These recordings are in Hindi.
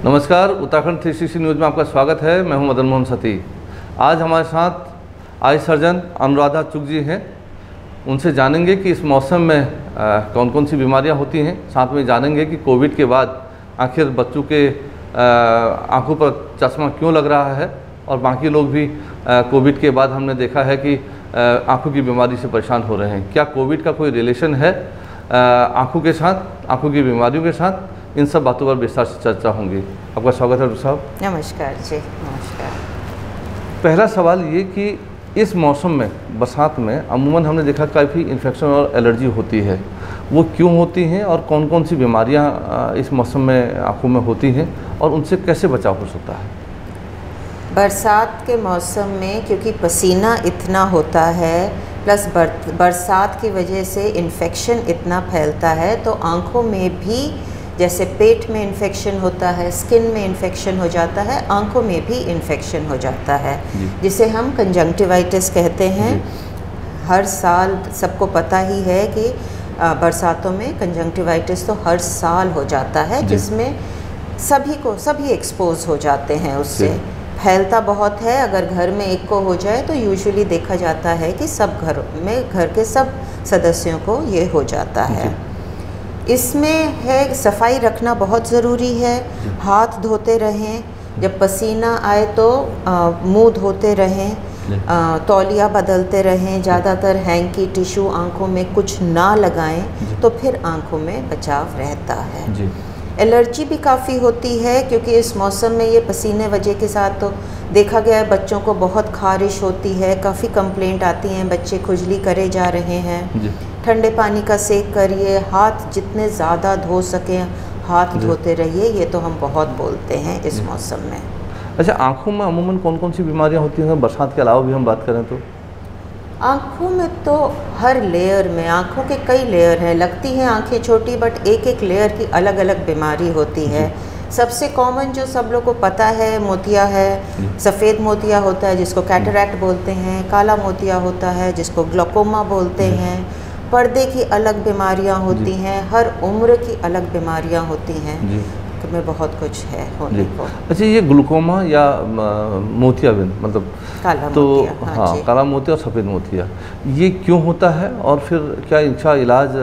नमस्कार, उत्तराखंड 360 न्यूज़ में आपका स्वागत है। मैं हूं मदन मोहन सती। आज हमारे साथ आई सर्जन अनुराधा चुग जी हैं। उनसे जानेंगे कि इस मौसम में कौन कौन सी बीमारियां होती हैं। साथ में जानेंगे कि कोविड के बाद आखिर बच्चों के आंखों पर चश्मा क्यों लग रहा है, और बाकी लोग भी कोविड के बाद हमने देखा है कि आंखों की बीमारी से परेशान हो रहे हैं। क्या कोविड का कोई रिलेशन है आंखों के साथ, आंखों की बीमारियों के साथ? इन सब बातों पर विस्तार से चर्चा होंगी। आपका स्वागत है डॉक्टर साहब। नमस्कार जी, नमस्कार। पहला सवाल ये कि इस मौसम में, बरसात में अमूमन हमने देखा काफ़ी इन्फेक्शन और एलर्जी होती है। वो क्यों होती हैं और कौन कौन सी बीमारियां इस मौसम में आंखों में होती हैं और उनसे कैसे बचाव हो सकता है? बरसात के मौसम में क्योंकि पसीना इतना होता है, प्लस बरसात की वजह से इन्फेक्शन इतना फैलता है, तो आँखों में भी जैसे पेट में इन्फेक्शन होता है, स्किन में इन्फेक्शन हो जाता है, आंखों में भी इन्फेक्शन हो जाता है, जिसे हम कंजंक्टिवाइटिस कहते हैं। हर साल सबको पता ही है कि बरसातों में कंजंक्टिवाइटिस तो हर साल हो जाता है, जिसमें सभी एक्सपोज हो जाते हैं। उससे फैलता बहुत है। अगर घर में एक को हो जाए तो यूजुअली देखा जाता है कि सब घर के सब सदस्यों को ये हो जाता है। इसमें है सफाई रखना बहुत ज़रूरी है। हाथ धोते रहें, जब पसीना आए तो मुंह धोते रहें, तौलिया बदलते रहें, ज़्यादातर हैंकी टिश्यू आंखों में कुछ ना लगाएं, तो फिर आंखों में बचाव रहता है। एलर्जी भी काफ़ी होती है क्योंकि इस मौसम में ये पसीने वजह के साथ तो देखा गया है बच्चों को बहुत खारिश होती है। काफ़ी कंप्लेंट आती हैं, बच्चे खुजली करे जा रहे हैं। ठंडे पानी का सेक करिए, हाथ जितने ज़्यादा धो सकें हाथ धोते रहिए, ये तो हम बहुत बोलते हैं इस मौसम में। अच्छा, आँखों में अमूमन कौन कौन सी बीमारियाँ होती हैं बरसात के अलावा भी हम बात करें तो? आँखों में तो हर लेयर में, आँखों के कई लेयर हैं। लगती हैं आँखें छोटी, बट एक एक लेयर की अलग अलग बीमारी होती है। सबसे कॉमन जो सब लोग को पता है, मोतिया है। सफ़ेद मोतिया होता है जिसको कैटरैक्ट बोलते हैं, काला मोतिया होता है जिसको ग्लोकोमा बोलते हैं। पर्दे की अलग बीमारियां होती हैं, हर उम्र की अलग बीमारियां होती हैं। में बहुत कुछ है होने को। अच्छा, ये ग्लूकोमा या मोतियाबिंद मतलब काला तो मोतिया, हाँ, काला मोतिया और सफ़ेद मोतिया, ये क्यों होता है और फिर क्या इसका इलाज,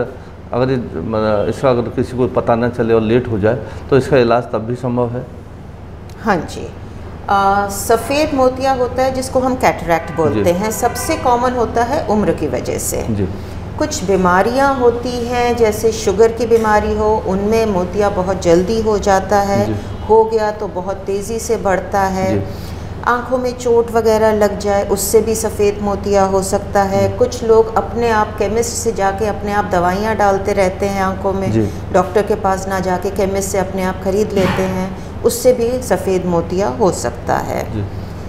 अगर इसका अगर किसी को पता न चले और लेट हो जाए तो इसका इलाज तब भी संभव है? हाँ जी। सफ़ेद मोतिया होता है जिसको हम कैटरैक्ट बोलते हैं, सबसे कॉमन होता है उम्र की वजह से। कुछ बीमारियां होती हैं जैसे शुगर की बीमारी हो, उनमें मोतिया बहुत जल्दी हो जाता है। हो गया तो बहुत तेज़ी से बढ़ता है। आँखों में चोट वगैरह लग जाए, उससे भी सफ़ेद मोतिया हो सकता है। कुछ लोग अपने आप केमिस्ट से जाके अपने आप दवाइयाँ डालते रहते हैं आँखों में, डॉक्टर के पास ना जाके केमिस्ट से अपने आप ख़रीद लेते हैं, उससे भी सफ़ेद मोतिया हो सकता है।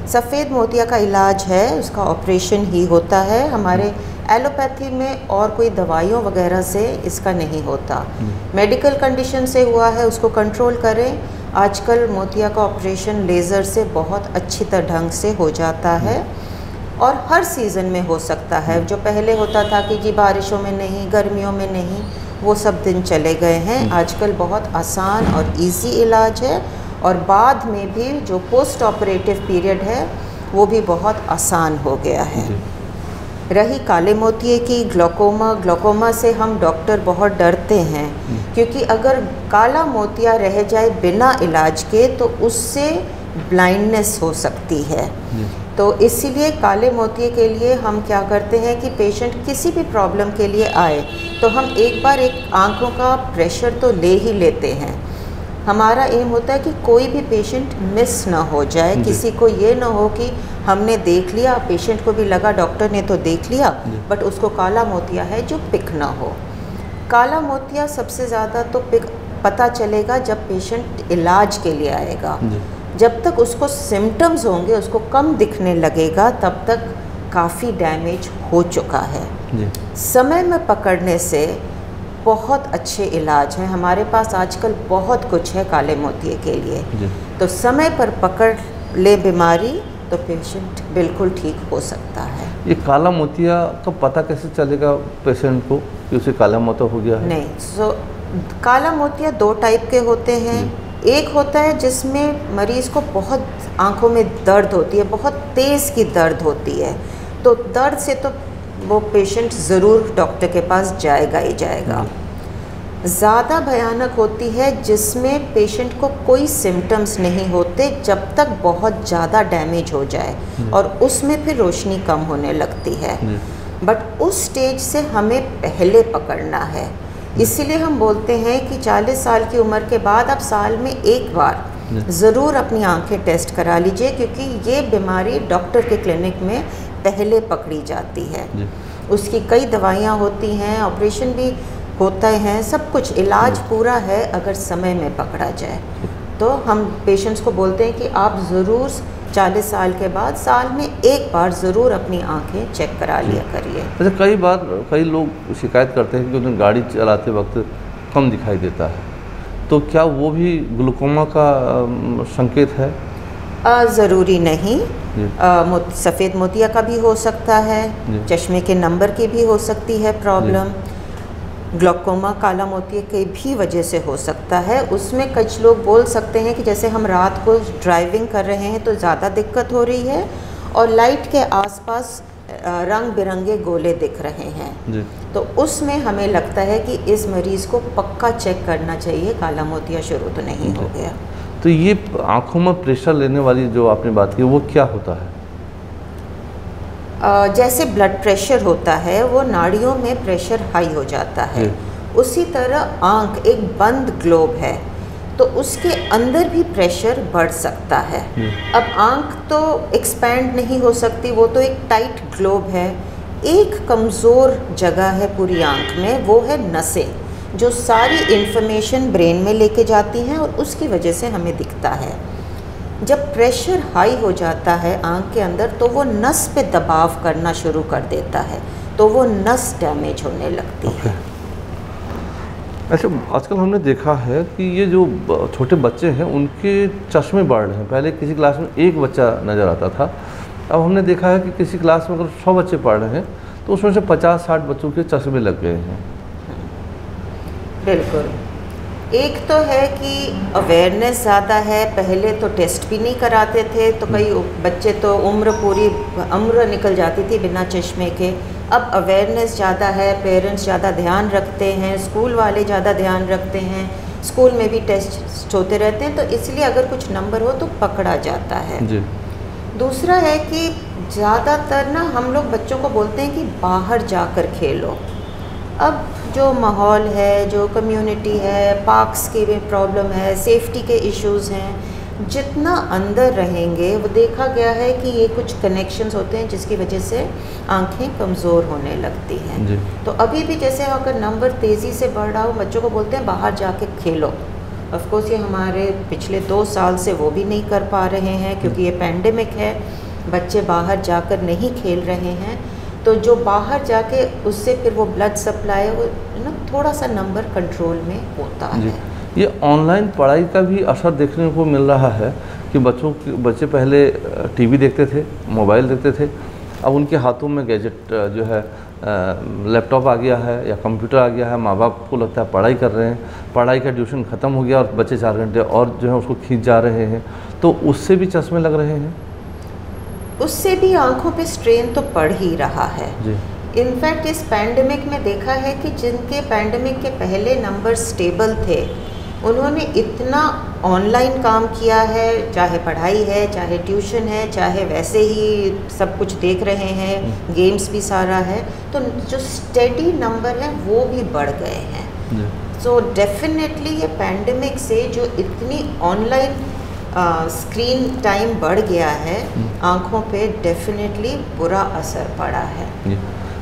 सफ़ेद मोतिया का इलाज है, उसका ऑपरेशन ही होता है। हमारे एलोपैथी में और कोई दवाइयों वगैरह से इसका नहीं होता। मेडिकल कंडीशन से हुआ है, उसको कंट्रोल करें। आजकल मोतिया का ऑपरेशन लेज़र से बहुत अच्छी तरह ढंग से हो जाता है और हर सीज़न में हो सकता है। जो पहले होता था कि जी बारिशों में नहीं, गर्मियों में नहीं, वो सब दिन चले गए हैं। आजकल बहुत आसान और इजी इलाज है, और बाद में भी जो पोस्ट ऑपरेटिव पीरियड है वो भी बहुत आसान हो गया है। रही काले मोतिये की ग्लोकोमा से हम डॉक्टर बहुत डरते हैं, क्योंकि अगर काला मोतिया रह जाए बिना इलाज के तो उससे ब्लाइंडनेस हो सकती है। तो इसीलिए काले मोतिये के लिए हम क्या करते हैं कि पेशेंट किसी भी प्रॉब्लम के लिए आए तो हम एक बार एक आँखों का प्रेशर तो ले ही लेते हैं। हमारा एम होता है कि कोई भी पेशेंट मिस ना हो जाए, किसी को ये ना हो कि हमने देख लिया, पेशेंट को भी लगा डॉक्टर ने तो देख लिया, बट उसको काला मोतिया है जो पिक ना हो। काला मोतिया सबसे ज़्यादा तो पता चलेगा जब पेशेंट इलाज के लिए आएगा। जब तक उसको सिम्टम्स होंगे, उसको कम दिखने लगेगा, तब तक काफ़ी डैमेज हो चुका है। समय में पकड़ने से बहुत अच्छे इलाज हैं हमारे पास। आजकल बहुत कुछ है काले मोतिये के लिए, तो समय पर पकड़ ले बीमारी तो पेशेंट बिल्कुल ठीक हो सकता है। ये काला मोतिया तो पता कैसे चलेगा पेशेंट को कि उसे काला मोतिया हो गया है? नहीं, काला मोतिया दो टाइप के होते हैं। एक होता है जिसमें मरीज़ को बहुत आंखों में दर्द होती है, बहुत तेज़ की दर्द होती है, तो दर्द से तो वो पेशेंट ज़रूर डॉक्टर के पास जाएगा ही जाएगा। ज़्यादा भयानक होती है जिसमें पेशेंट को कोई सिम्टम्स नहीं होते जब तक बहुत ज़्यादा डैमेज हो जाए, और उसमें फिर रोशनी कम होने लगती है। बट उस स्टेज से हमें पहले पकड़ना है, इसीलिए हम बोलते हैं कि 40 साल की उम्र के बाद आप साल में एक बार ज़रूर अपनी आंखें टेस्ट करा लीजिए, क्योंकि ये बीमारी डॉक्टर के क्लिनिक में पहले पकड़ी जाती है। उसकी कई दवाइयाँ होती हैं, ऑपरेशन भी होता है, सब कुछ इलाज पूरा है अगर समय में पकड़ा जाए। तो हम पेशेंट्स को बोलते हैं कि आप ज़रूर 40 साल के बाद साल में एक बार ज़रूर अपनी आंखें चेक करा लिया करिए। अच्छा, कई बार कई लोग शिकायत करते हैं कि उन्हें गाड़ी चलाते वक्त कम दिखाई देता है, तो क्या वो भी ग्लूकोमा का संकेत है? ज़रूरी नहीं, सफ़ेद मोतिया का भी हो सकता है, चश्मे के नंबर की भी हो सकती है प्रॉब्लम, ग्लूकोमा काला मोतिया की भी वजह से हो सकता है। उसमें कुछ लोग बोल सकते हैं कि जैसे हम रात को ड्राइविंग कर रहे हैं तो ज़्यादा दिक्कत हो रही है और लाइट के आसपास रंग बिरंगे गोले दिख रहे हैं, तो उसमें हमें लगता है कि इस मरीज़ को पक्का चेक करना चाहिए, काला मोतिया शुरू तो नहीं हो गया। तो ये आँखों में प्रेशर लेने वाली जो आपने बात की वो क्या होता है? जैसे ब्लड प्रेशर होता है वो नाड़ियों में प्रेशर हाई हो जाता है, उसी तरह आँख एक बंद ग्लोब है तो उसके अंदर भी प्रेशर बढ़ सकता है। अब आँख तो एक्सपैंड नहीं हो सकती, वो तो एक टाइट ग्लोब है। एक कमज़ोर जगह है पूरी आँख में, वो है नसें, जो सारी इन्फॉर्मेशन ब्रेन में लेके जाती हैं और उसकी वजह से हमें दिखता है। जब प्रेशर हाई हो जाता है आँख के अंदर तो वो नस पे दबाव करना शुरू कर देता है, तो वो नस डैमेज होने लगती है। अच्छा, आजकल हमने देखा है कि ये जो छोटे बच्चे हैं उनके चश्मे बढ़ रहे हैं। पहले किसी क्लास में एक बच्चा नज़र आता था, अब हमने देखा है कि किसी क्लास में अगर 100 बच्चे पढ़ रहे हैं तो उसमें से 50-60 बच्चों के चश्मे लग गए हैं। बिल्कुल, एक तो है कि अवेयरनेस ज़्यादा है, पहले तो टेस्ट भी नहीं कराते थे तो कई बच्चे तो पूरी उम्र निकल जाती थी बिना चश्मे के। अब अवेयरनेस ज़्यादा है, पेरेंट्स ज़्यादा ध्यान रखते हैं, स्कूल वाले ज़्यादा ध्यान रखते हैं, स्कूल में भी टेस्ट होते रहते हैं, तो इसलिए अगर कुछ नंबर हो तो पकड़ा जाता है जी। दूसरा है कि ज़्यादातर ना हम लोग बच्चों को बोलते हैं कि बाहर जाकर खेलो। अब जो माहौल है, जो कम्युनिटी है, पार्क्स की भी प्रॉब्लम है, सेफ्टी के इश्यूज़ हैं, जितना अंदर रहेंगे वो देखा गया है कि ये कुछ कनेक्शंस होते हैं जिसकी वजह से आंखें कमज़ोर होने लगती हैं। तो अभी भी जैसे अगर नंबर तेज़ी से बढ़ रहा हो, बच्चों को बोलते हैं बाहर जाके खेलो। ऑफ कोर्स ये हमारे पिछले 2 साल से वो भी नहीं कर पा रहे हैं क्योंकि ये पैंडेमिक है, बच्चे बाहर जाकर नहीं खेल रहे हैं, तो जो बाहर जाके उससे फिर वो ब्लड सप्लाई वो ना थोड़ा सा नंबर कंट्रोल में होता है। ये ऑनलाइन पढ़ाई का भी असर देखने को मिल रहा है कि बच्चे पहले टीवी देखते थे, मोबाइल देखते थे, अब उनके हाथों में गैजेट जो है लैपटॉप आ गया है या कंप्यूटर आ गया है। माँ बाप को लगता है पढ़ाई कर रहे हैं, पढ़ाई का ट्यूशन ख़त्म हो गया और बच्चे 4 घंटे और जो है उसको खींच जा रहे हैं, तो उससे भी चश्मे लग रहे हैं। उससे भी आंखों पे स्ट्रेन तो पड़ ही रहा है। इनफैक्ट इस पैंडेमिक में देखा है कि जिनके पैंडेमिक के पहले नंबर स्टेबल थे उन्होंने इतना ऑनलाइन काम किया है, चाहे पढ़ाई है, चाहे ट्यूशन है, चाहे वैसे ही सब कुछ देख रहे हैं, गेम्स भी सारा है, तो जो स्टेडी नंबर है वो भी बढ़ गए हैं। सो डेफिनेटली ये पैंडेमिक से जो इतनी ऑनलाइन स्क्रीन टाइम बढ़ गया है, आँखों पे डेफिनेटली बुरा असर पड़ा है।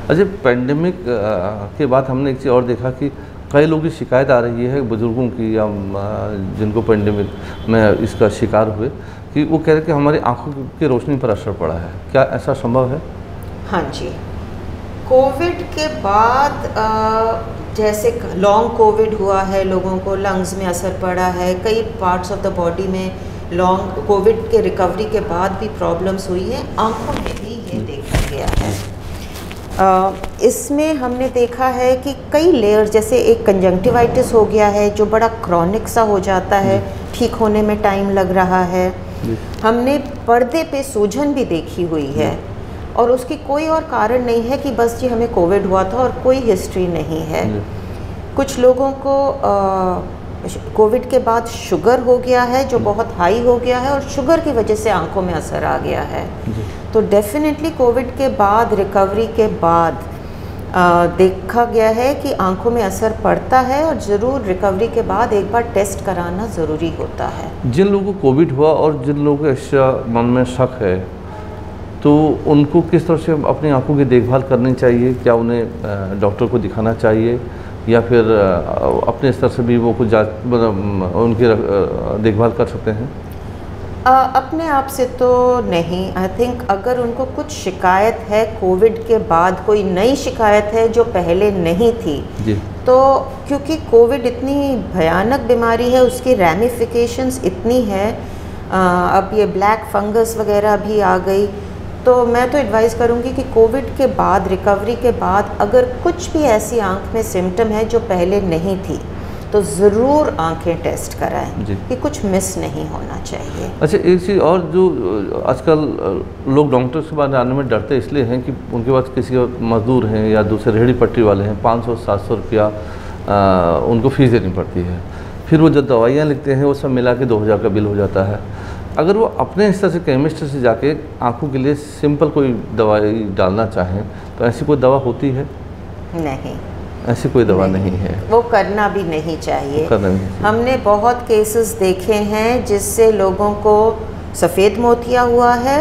अच्छा, पैंडेमिक के बाद हमने एक चीज़ और देखा कि कई लोगों की शिकायत आ रही है बुज़ुर्गों की या जिनको पैंडेमिक में इसका शिकार हुए कि वो कह रहे हैं कि हमारी आँखों की रोशनी पर असर पड़ा है। क्या ऐसा संभव है? हाँ जी, कोविड के बाद जैसे लॉन्ग कोविड हुआ है, लोगों को लंग्स में असर पड़ा है, कई पार्ट्स ऑफ द बॉडी में लॉन्ग कोविड के रिकवरी के बाद भी प्रॉब्लम्स हुई हैं, आँखों में भी ये देखा गया है। इसमें हमने देखा है कि कई लेयर्स, जैसे एक कंजंक्टिवाइटिस हो गया है जो बड़ा क्रॉनिक सा हो जाता है, ठीक होने में टाइम लग रहा है। हमने पर्दे पे सूजन भी देखी हुई है और उसकी कोई और कारण नहीं है कि बस जी हमें कोविड हुआ था और कोई हिस्ट्री नहीं है। कुछ लोगों को कोविड के बाद शुगर हो गया है जो बहुत हाई हो गया है और शुगर की वजह से आंखों में असर आ गया है। तो डेफिनेटली कोविड के बाद, रिकवरी के बाद देखा गया है कि आंखों में असर पड़ता है और ज़रूर रिकवरी के बाद एक बार टेस्ट कराना ज़रूरी होता है। जिन लोगों को कोविड हुआ और जिन लोगों को ऐसा मन में शक है तो उनको किस तरह से अपनी आंखों की देखभाल करनी चाहिए? क्या उन्हें डॉक्टर को दिखाना चाहिए या फिर अपने स्तर से भी वो कुछ मतलब उनकी देखभाल कर सकते हैं? अपने आप से तो नहीं। आई थिंक अगर उनको कुछ शिकायत है कोविड के बाद, कोई नई शिकायत है जो पहले नहीं थी जी। तो क्योंकि कोविड इतनी भयानक बीमारी है, उसकी रैमिफिकेशंस इतनी है, अब ये ब्लैक फंगस वगैरह भी आ गई, तो मैं तो एडवाइस करूँगी कि कोविड के बाद, रिकवरी के बाद अगर कुछ भी ऐसी आंख में सिम्टम है जो पहले नहीं थी तो ज़रूर आंखें टेस्ट कराएं कि कुछ मिस नहीं होना चाहिए। अच्छा, एक चीज़ और जो आजकल लोग डॉक्टर्स के पास आने में डरते इसलिए हैं कि उनके पास किसी मजदूर हैं या दूसरे रेहड़ी पट्टी वाले हैं, 500-700 रुपया उनको फीस देनी पड़ती है। फिर वो जब दवाइयाँ लिखते हैं वो सब मिला के 2000 का बिल हो जाता है। अगर वो अपने हिस्से से केमिस्ट से जाके आँखों के लिए सिंपल कोई दवाई डालना चाहें तो ऐसी कोई दवा होती है? नहीं, ऐसी कोई दवा नहीं है। वो करना भी नहीं चाहिए। हमने बहुत केसेस देखे हैं जिससे लोगों को सफ़ेद मोतिया हुआ है।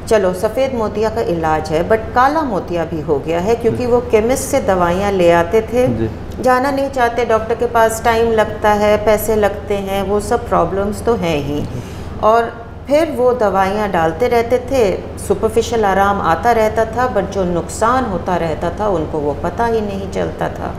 चलो सफ़ेद मोतिया का इलाज है, बट काला मोतिया भी हो गया है क्योंकि वो केमिस्ट से दवाइयाँ ले आते थे, जाना नहीं चाहते डॉक्टर के पास, टाइम लगता है, पैसे लगते हैं, वो सब प्रॉब्लम्स तो हैं ही, और फिर वो दवाइयाँ डालते रहते थे, सुपरफिशियल आराम आता रहता था बट जो नुकसान होता रहता था उनको वो पता ही नहीं चलता था।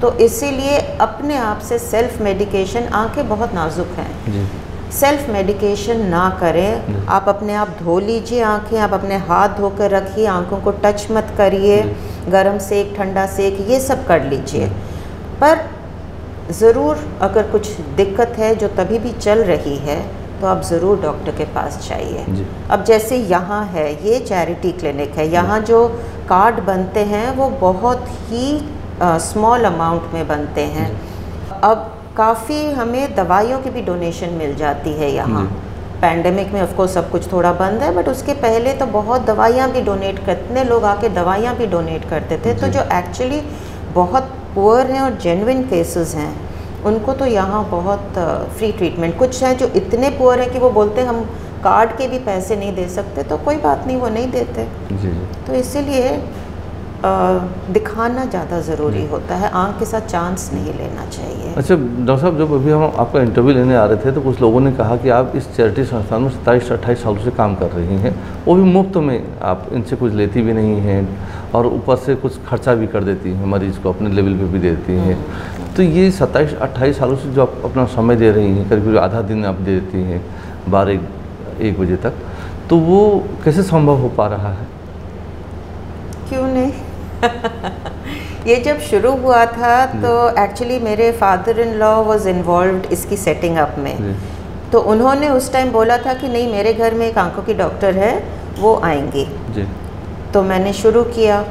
तो इसीलिए अपने आप से सेल्फ मेडिकेशन, आंखें बहुत नाजुक हैं, सेल्फ मेडिकेशन ना करें। आप अपने आप धो लीजिए आंखें, आप अपने हाथ धो कर रखिए, आंखों को टच मत करिए, गरम सेक, ठंडा सेक, ये सब कर लीजिए। पर ज़रूर अगर कुछ दिक्कत है जो तभी भी चल रही है तो आप ज़रूर डॉक्टर के पास जाइए। अब जैसे यहाँ है, ये चैरिटी क्लिनिक है, यहाँ जो कार्ड बनते हैं वो बहुत ही स्मॉल अमाउंट में बनते हैं। अब काफ़ी हमें दवाइयों की भी डोनेशन मिल जाती है यहाँ। पैंडेमिक में ऑफ कोर्स सब कुछ थोड़ा बंद है, बट उसके पहले तो बहुत दवाइयाँ भी डोनेट कितने लोग आके दवाइयाँ भी डोनेट करते थे। तो जो एक्चुअली बहुत पुअर हैं और जेन्युइन केसेस हैं उनको तो यहाँ बहुत फ्री ट्रीटमेंट, कुछ हैं जो इतने पुअर हैं कि वो बोलते हैं हम कार्ड के भी पैसे नहीं दे सकते, तो कोई बात नहीं, वो नहीं देते। तो इसीलिए दिखाना ज़्यादा ज़रूरी होता है, आंख के साथ चांस नहीं लेना चाहिए। अच्छा डॉक्टर साहब, जब अभी हम आपका इंटरव्यू लेने आ रहे थे तो कुछ लोगों ने कहा कि आप इस चैरिटी संस्थान में 27-28 सालों से काम कर रही हैं, वो भी मुफ्त में, आप इनसे कुछ लेती भी नहीं हैं और ऊपर से कुछ खर्चा भी कर देती हैं, मरीज़ को अपने लेवल पे भी दे देती हैं। तो ये 27-28 सालों से जो आप अपना समय दे रही हैं, करीब करीब आधा दिन आप दे देती हैं 12-1 बजे तक, तो वो कैसे संभव हो पा रहा है? क्यों नहीं ये जब शुरू हुआ था तो एक्चुअली मेरे father in law was involved इसकी सेटिंग अप में, तो उन्होंने उस टाइम बोला था कि नहीं, मेरे घर में एक आंखों की डॉक्टर है, वो आएंगी। तो मैंने शुरू किया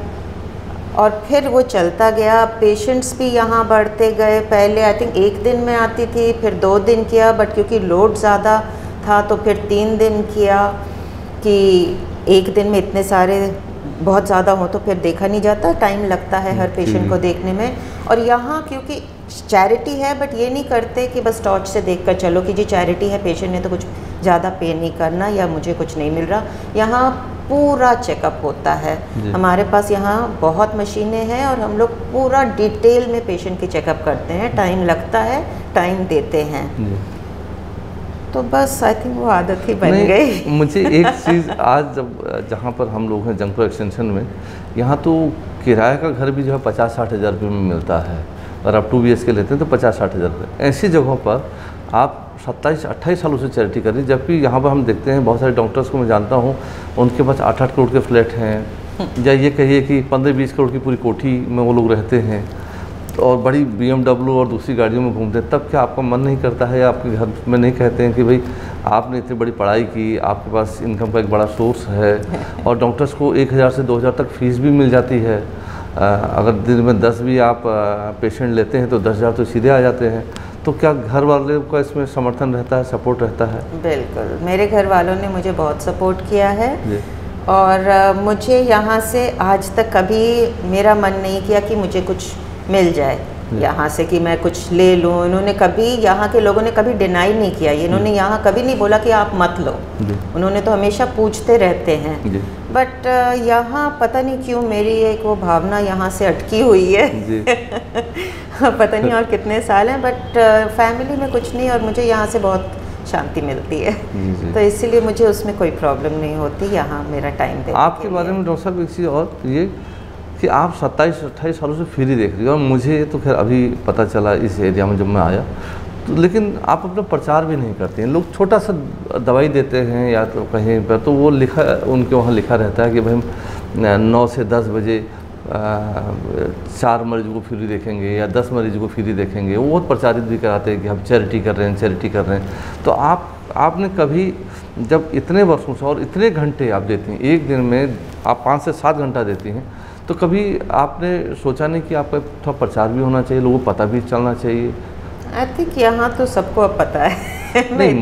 और फिर वो चलता गया, पेशेंट्स भी यहाँ बढ़ते गए। पहले आई थिंक 1 दिन में आती थी, फिर 2 दिन किया, बट क्योंकि लोड ज़्यादा था तो फिर 3 दिन किया कि 1 दिन में इतने सारे बहुत ज़्यादा हो तो फिर देखा नहीं जाता, टाइम लगता है हर पेशेंट को देखने में। और यहाँ क्योंकि चैरिटी है, बट ये नहीं करते कि बस टॉर्च से देखकर चलो कि जी चैरिटी है, पेशेंट ने तो कुछ ज़्यादा पे नहीं करना या मुझे कुछ नहीं मिल रहा। यहाँ पूरा चेकअप होता है, हमारे पास यहाँ बहुत मशीनें हैं और हम लोग पूरा डिटेल में पेशेंट की चेकअप करते हैं, टाइम लगता है, टाइम देते हैं। तो बस आई थिंक वो आदत ही बन गई। मुझे एक चीज़ आज जब जहाँ पर हम लोग हैं जंगपुर एक्सटेंशन में, यहाँ तो किराए का घर भी जो है 50-60 हज़ार रुपये में मिलता है, और आप 2 BHK लेते हैं तो 50-60 हज़ार रुपये। ऐसी जगहों पर आप 27-28 सालों से चैरिटी कर रही, जबकि यहाँ पर हम देखते हैं बहुत सारे डॉक्टर्स को मैं जानता हूँ, उनके पास 8-8 करोड़ के फ्लैट हैं, या ये कहिए कि 15-20 करोड़ की पूरी कोठी में वो लोग रहते हैं। और बड़ी BMW और दूसरी गाड़ियों में घूमते हैं, तब क्या आपका मन नहीं करता है या आपके घर में नहीं कहते हैं कि भाई आपने इतनी बड़ी पढ़ाई की, आपके पास इनकम का एक बड़ा सोर्स है और डॉक्टर्स को 1000 से 2000 तक फीस भी मिल जाती है, अगर दिन में 10 भी आप पेशेंट लेते हैं तो 10,000 तो सीधे आ जाते हैं, तो क्या घर वाले का इसमें समर्थन रहता है, सपोर्ट रहता है? बिल्कुल, मेरे घर वालों ने मुझे बहुत सपोर्ट किया है और मुझे यहाँ से आज तक कभी मेरा मन नहीं किया कि मुझे कुछ मिल जाए यहाँ से, कि मैं कुछ ले लूँ। इन्होंने कभी, यहाँ के लोगों ने कभी डिनाई नहीं किया, इन्होंने यहाँ कभी नहीं बोला कि आप मत लो, उन्होंने तो हमेशा पूछते रहते हैं। बट यहाँ पता नहीं क्यों मेरी एक वो भावना यहाँ से अटकी हुई है पता नहीं और कितने साल हैं, बट फैमिली में कुछ नहीं और मुझे यहाँ से बहुत शांति मिलती है, तो इसीलिए मुझे उसमें कोई प्रॉब्लम नहीं होती यहाँ मेरा टाइम देने। आपके बारे में डॉक्टर साहब एक चीज़ और ये कि आप 27-28 सालों से फ्री देख रही हो, और मुझे तो खैर अभी पता चला इस एरिया में जब मैं आया, तो लेकिन आप अपना प्रचार भी नहीं करते हैं। लोग छोटा सा दवाई देते हैं या तो कहीं पर, तो वो लिखा, उनके वहाँ लिखा रहता है कि भाई 9 से 10 बजे 4 मरीजों को फ्री देखेंगे या 10 मरीजों को फ्री देखेंगे। वो बहुत प्रचारित भी कराते हैं कि हम चैरिटी कर रहे हैं, चैरिटी कर रहे हैं। तो आपने कभी, जब इतने वर्षों से और इतने घंटे आप देती हैं, एक दिन में आप 5 से 7 घंटा देती हैं, तो कभी आपने सोचा नहीं कि आपका थोड़ा प्रचार भी होना चाहिए, लोगों को पता भी चलना चाहिए? आई थिंक यहाँ तो सबको अब पता है नहीं,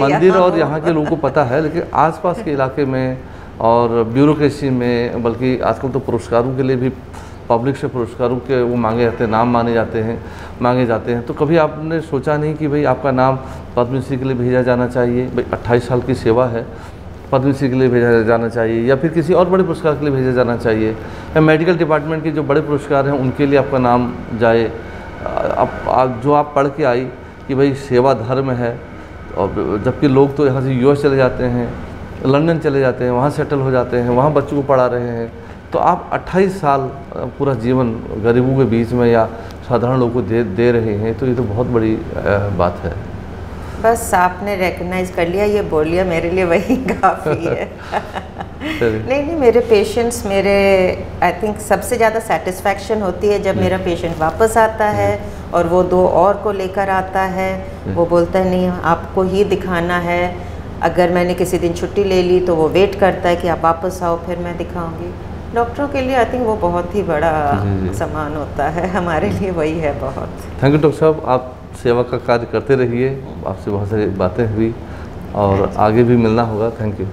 मंदिर और यहाँ के लोगों को पता है, लेकिन आसपास के इलाके में और ब्यूरोक्रेसी में, बल्कि आजकल तो पुरस्कारों के लिए भी पब्लिक से पुरस्कारों के वो मांगे जाते हैं, नाम मांगे जाते हैं, तो कभी आपने सोचा नहीं कि भाई आपका नाम पद्मश्री के लिए भेजा जाना चाहिए? भाई 28 साल की सेवा है, पद्मश्री के लिए भेजा जाना चाहिए या फिर किसी और बड़े पुरस्कार के लिए भेजा जाना चाहिए, या मेडिकल डिपार्टमेंट के जो बड़े पुरस्कार हैं उनके लिए आपका नाम जाए। अब जो आप पढ़ के आई कि भाई सेवा धर्म है, और जबकि लोग तो यहाँ से US चले जाते हैं, लंदन चले जाते हैं, वहाँ सेटल हो जाते हैं, वहाँ बच्चों को पढ़ा रहे हैं, तो आप 28 साल पूरा जीवन गरीबों के बीच में या साधारण लोगों को दे रहे हैं, तो ये तो बहुत बड़ी बात है। बस आपने रिकग्नाइज कर लिया, ये बोल लिया, मेरे लिए वही काफ़ी है नहीं, मेरे पेशेंट्स, मेरे आई थिंक सबसे ज़्यादा सेटिस्फैक्शन होती है जब मेरा पेशेंट वापस आता है और वो 2 और को लेकर आता है, वो बोलता है नहीं आपको ही दिखाना है। अगर मैंने किसी दिन छुट्टी ले ली तो वो वेट करता है कि आप वापस आओ, फिर मैं दिखाऊंगी। डॉक्टरों के लिए आई थिंक वो बहुत ही बड़ा सम्मान होता है, हमारे लिए वही है बहुत। थैंक यू डॉक्टर साहब, आप सेवा का कार्य करते रहिए, आपसे बहुत सारी बातें हुई और आगे भी मिलना होगा। Thank you.